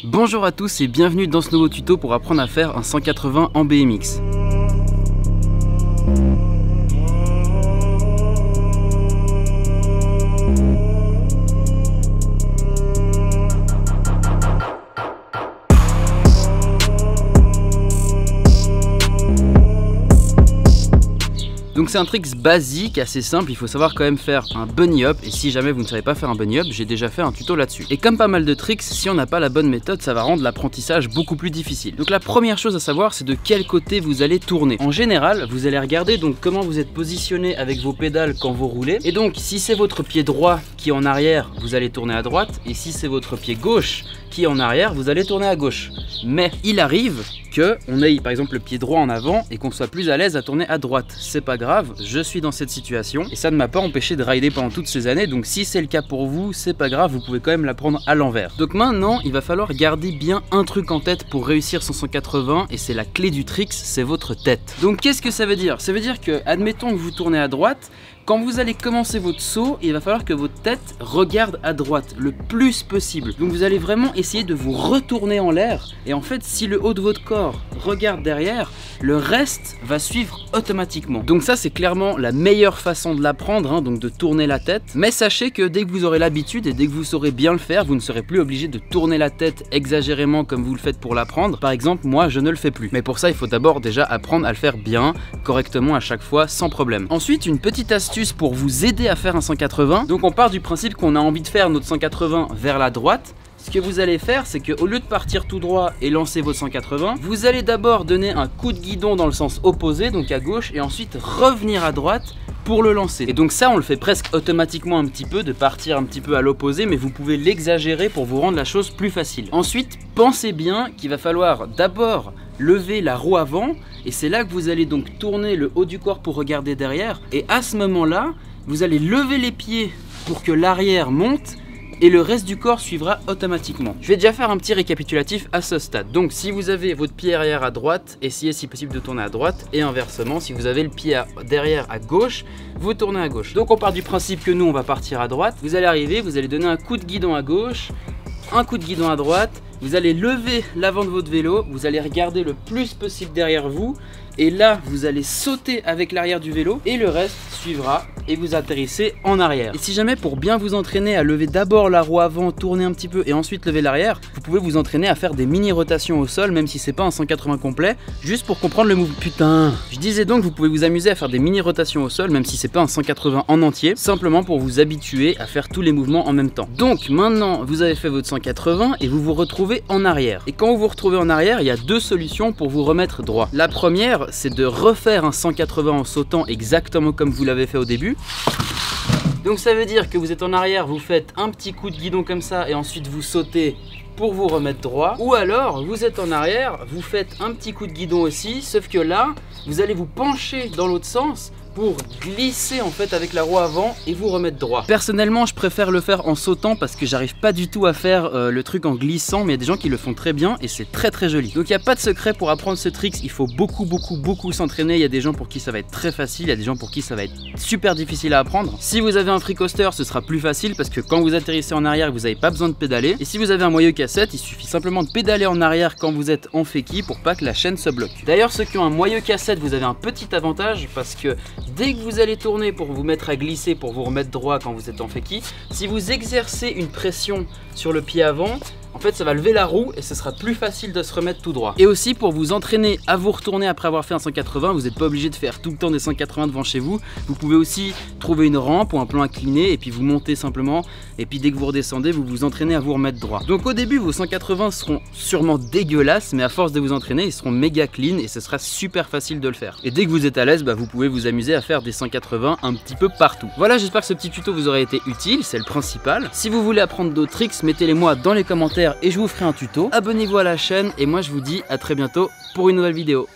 Bonjour à tous et bienvenue dans ce nouveau tuto pour apprendre à faire un 180 en BMX. Donc c'est un trick basique, assez simple, il faut savoir quand même faire un bunny hop, et si jamais vous ne savez pas faire un bunny hop, j'ai déjà fait un tuto là-dessus. Et comme pas mal de tricks, si on n'a pas la bonne méthode, ça va rendre l'apprentissage beaucoup plus difficile. Donc la première chose à savoir, c'est de quel côté vous allez tourner. En général, vous allez regarder donc comment vous êtes positionné avec vos pédales quand vous roulez. Et donc si c'est votre pied droit qui est en arrière, vous allez tourner à droite, et si c'est votre pied gauche qui est en arrière, vous allez tourner à gauche. Mais il arrive qu'on ait par exemple le pied droit en avant et qu'on soit plus à l'aise à tourner à droite. C'est pas grave, je suis dans cette situation et ça ne m'a pas empêché de rider pendant toutes ces années, donc si c'est le cas pour vous, c'est pas grave, vous pouvez quand même l'apprendre à l'envers. Donc maintenant, il va falloir garder bien un truc en tête pour réussir son 180 et c'est la clé du trick, c'est votre tête. Donc qu'est-ce que ça veut dire? Ça veut dire que, admettons que vous tournez à droite, quand vous allez commencer votre saut, il va falloir que votre tête regarde à droite le plus possible. Donc vous allez vraiment essayer de vous retourner en l'air. Et en fait, si le haut de votre corps regarde derrière, le reste va suivre automatiquement. Donc ça, c'est clairement la meilleure façon de l'apprendre, hein, donc de tourner la tête. Mais sachez que dès que vous aurez l'habitude et dès que vous saurez bien le faire, vous ne serez plus obligé de tourner la tête exagérément comme vous le faites pour l'apprendre. Par exemple, moi, je ne le fais plus. Mais pour ça, il faut d'abord déjà apprendre à le faire bien, correctement à chaque fois, sans problème. Ensuite, une petite astuce pour vous aider à faire un 180. Donc on part du principe qu'on a envie de faire notre 180 vers la droite. Ce que vous allez faire, c'est qu'au lieu de partir tout droit et lancer votre 180, vous allez d'abord donner un coup de guidon dans le sens opposé, donc à gauche, et ensuite revenir à droite pour le lancer. Et donc ça, on le fait presque automatiquement un petit peu, de partir un petit peu à l'opposé, mais vous pouvez l'exagérer pour vous rendre la chose plus facile. Ensuite, pensez bien qu'il va falloir d'abord lever la roue avant, et c'est là que vous allez donc tourner le haut du corps pour regarder derrière, et à ce moment-là, vous allez lever les pieds pour que l'arrière monte, et le reste du corps suivra automatiquement. Je vais déjà faire un petit récapitulatif à ce stade. Donc si vous avez votre pied arrière à droite, essayez si possible de tourner à droite, et inversement, si vous avez le pied derrière à gauche, vous tournez à gauche. Donc on part du principe que nous on va partir à droite, vous allez arriver, vous allez donner un coup de guidon à gauche, un coup de guidon à droite, vous allez lever l'avant de votre vélo, vous allez regarder le plus possible derrière vous, et là vous allez sauter avec l'arrière du vélo et le reste suivra et vous atterrissez en arrière. Et si jamais pour bien vous entraîner à lever d'abord la roue avant, tourner un petit peu et ensuite lever l'arrière, vous pouvez vous entraîner à faire des mini rotations au sol, même si c'est pas un 180 complet, juste pour comprendre le mouvement. Putain, je disais donc vous pouvez vous amuser à faire des mini rotations au sol, même si c'est pas un 180 en entier, simplement pour vous habituer à faire tous les mouvements en même temps. Donc maintenant vous avez fait votre 180 et vous vous retrouvez en arrière. Et quand vous vous retrouvez en arrière, il y a deux solutions pour vous remettre droit. La première, c'est de refaire un 180 en sautant exactement comme vous l'avez fait au début. Donc ça veut dire que vous êtes en arrière, vous faites un petit coup de guidon comme ça et ensuite vous sautez pour vous remettre droit. Ou alors vous êtes en arrière, vous faites un petit coup de guidon aussi, sauf que là vous allez vous pencher dans l'autre sens pour glisser en fait avec la roue avant et vous remettre droit. Personnellement, je préfère le faire en sautant parce que j'arrive pas du tout à faire le truc en glissant, mais il y a des gens qui le font très bien et c'est très très joli. Donc il n'y a pas de secret pour apprendre ce trick, il faut beaucoup s'entraîner. Il y a des gens pour qui ça va être très facile, il y a des gens pour qui ça va être super difficile à apprendre. Si vous avez un free coaster, ce sera plus facile parce que quand vous atterrissez en arrière, vous n'avez pas besoin de pédaler. Et si vous avez un moyeu cassette, il suffit simplement de pédaler en arrière quand vous êtes en fakie pour pas que la chaîne se bloque. D'ailleurs, ceux qui ont un moyeu cassette, vous avez un petit avantage parce que dès que vous allez tourner pour vous mettre à glisser, pour vous remettre droit quand vous êtes en fakie, si vous exercez une pression sur le pied avant, en fait ça va lever la roue et ce sera plus facile de se remettre tout droit. Et aussi pour vous entraîner à vous retourner après avoir fait un 180, vous n'êtes pas obligé de faire tout le temps des 180 devant chez vous. Vous pouvez aussi trouver une rampe ou un plan incliné et puis vous montez simplement, et puis dès que vous redescendez, vous vous entraînez à vous remettre droit. Donc au début vos 180 seront sûrement dégueulasses, mais à force de vous entraîner, ils seront méga clean et ce sera super facile de le faire. Et dès que vous êtes à l'aise, vous pouvez vous amuser à faire des 180 un petit peu partout. Voilà, j'espère que ce petit tuto vous aurait été utile, c'est le principal. Si vous voulez apprendre d'autres tricks, mettez-les moi dans les commentaires et je vous ferai un tuto. Abonnez-vous à la chaîne et moi je vous dis à très bientôt pour une nouvelle vidéo.